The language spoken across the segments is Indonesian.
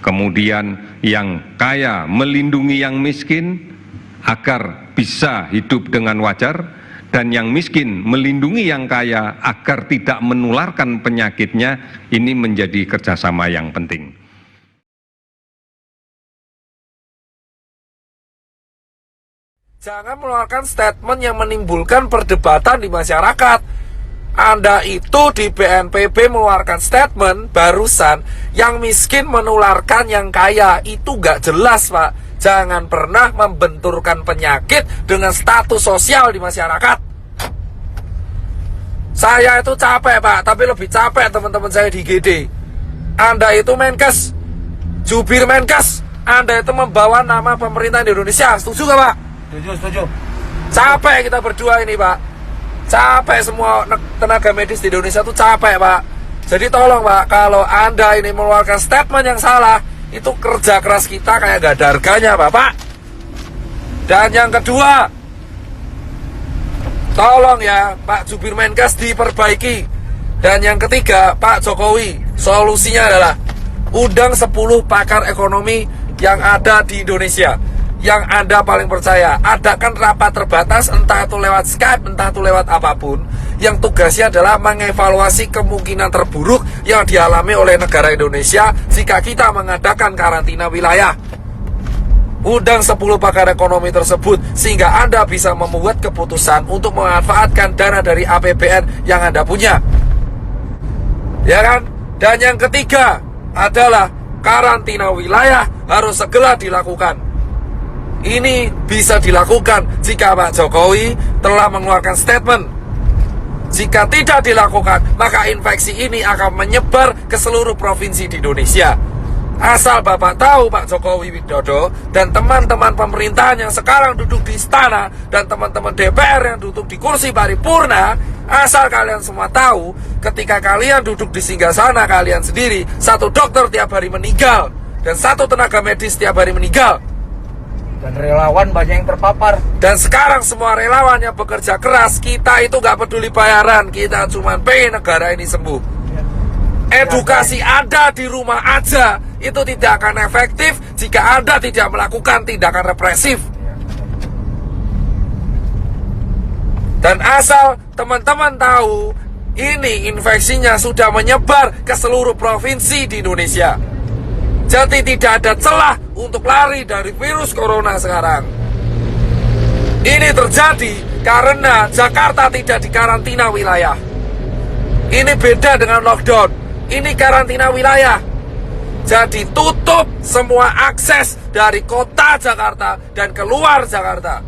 kemudian yang kaya melindungi yang miskin agar bisa hidup dengan wajar, dan yang miskin melindungi yang kaya agar tidak menularkan penyakitnya. Ini menjadi kerjasama yang penting. Jangan mengeluarkan statement yang menimbulkan perdebatan di masyarakat. Anda itu di BNPB mengeluarkan statement barusan, yang miskin menularkan yang kaya. Itu gak jelas, Pak. Jangan pernah membenturkan penyakit dengan status sosial di masyarakat. Saya itu capek, Pak, tapi lebih capek teman-teman saya di GD. Anda itu Menkes, jubir Menkes, Anda itu membawa nama pemerintah Indonesia. Setuju gak, Pak? Setuju. Capek kita berdua ini, Pak. Capek semua tenaga medis di Indonesia itu capek, Pak. Jadi tolong, Pak, kalau Anda ini mengeluarkan statement yang salah, itu kerja keras kita kayak gak ada harganya, Bapak. Dan yang kedua, tolong ya Pak Jubir Menkes diperbaiki. Dan yang ketiga, Pak Jokowi, solusinya adalah undang 10 pakar ekonomi yang ada di Indonesia, yang Anda paling percaya. Adakan rapat terbatas, entah itu lewat Skype, entah itu lewat apapun, yang tugasnya adalah mengevaluasi kemungkinan terburuk yang dialami oleh negara Indonesia jika kita mengadakan karantina wilayah. Undang 10 pakar ekonomi tersebut sehingga Anda bisa membuat keputusan untuk memanfaatkan dana dari APBN yang Anda punya, ya kan? Dan yang ketiga adalah karantina wilayah harus segera dilakukan. Ini bisa dilakukan jika Pak Jokowi telah mengeluarkan statement. Jika tidak dilakukan, maka infeksi ini akan menyebar ke seluruh provinsi di Indonesia. Asal Bapak tahu, Pak Jokowi Widodo dan teman-teman pemerintahan yang sekarang duduk di istana dan teman-teman DPR yang duduk di kursi paripurna, asal kalian semua tahu, ketika kalian duduk di singgasana kalian sendiri, 1 dokter tiap hari meninggal dan 1 tenaga medis tiap hari meninggal. Dan relawan banyak yang terpapar. Dan sekarang semua relawan yang bekerja keras, kita itu gak peduli bayaran, kita cuma pengen negara ini sembuh. Edukasi Anda di rumah aja itu tidak akan efektif jika Anda tidak melakukan tindakan represif. Dan asal teman-teman tahu, ini infeksinya sudah menyebar ke seluruh provinsi di Indonesia. Jadi tidak ada celah untuk lari dari virus corona sekarang. Ini terjadi karena Jakarta tidak dikarantina wilayah. Ini beda dengan lockdown. Ini karantina wilayah. Jadi tutup semua akses dari kota Jakarta dan keluar Jakarta.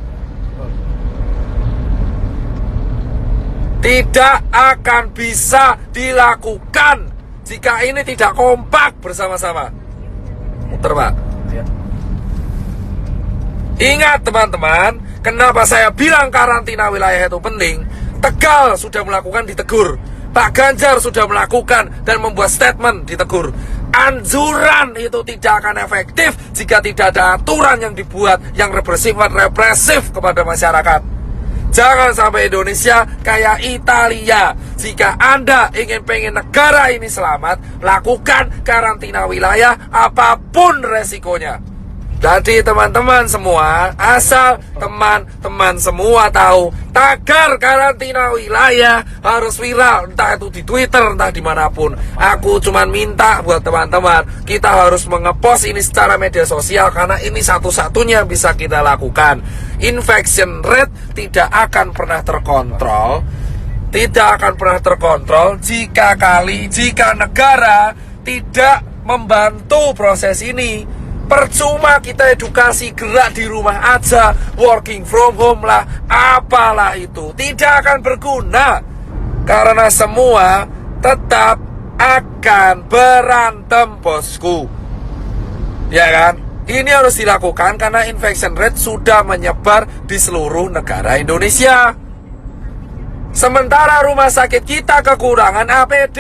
Tidak akan bisa dilakukan jika ini tidak kompak bersama-sama. Muter, Pak. Ingat teman-teman, kenapa saya bilang karantina wilayah itu penting? Tegal sudah melakukan, ditegur. Pak Ganjar sudah melakukan dan membuat statement, ditegur. Anjuran itu tidak akan efektif jika tidak ada aturan yang dibuat yang bersifat represif kepada masyarakat. Jangan sampai Indonesia kayak Italia. Jika Anda pengen negara ini selamat, lakukan karantina wilayah apapun resikonya. Jadi teman-teman semua, asal teman-teman semua tahu, tagar karantina wilayah harus viral, entah itu di Twitter, entah dimanapun. Aku cuman minta buat teman-teman, kita harus mengepost ini secara media sosial, karena ini satu-satunya bisa kita lakukan. Infection rate tidak akan pernah terkontrol, jika negara tidak membantu proses ini. Percuma kita edukasi gerak di rumah aja, working from home lah, apalah itu, tidak akan berguna. Karena semua tetap akan berantem, bosku. Ya kan? Ini harus dilakukan karena infection rate sudah menyebar di seluruh negara Indonesia. Sementara rumah sakit kita kekurangan APD.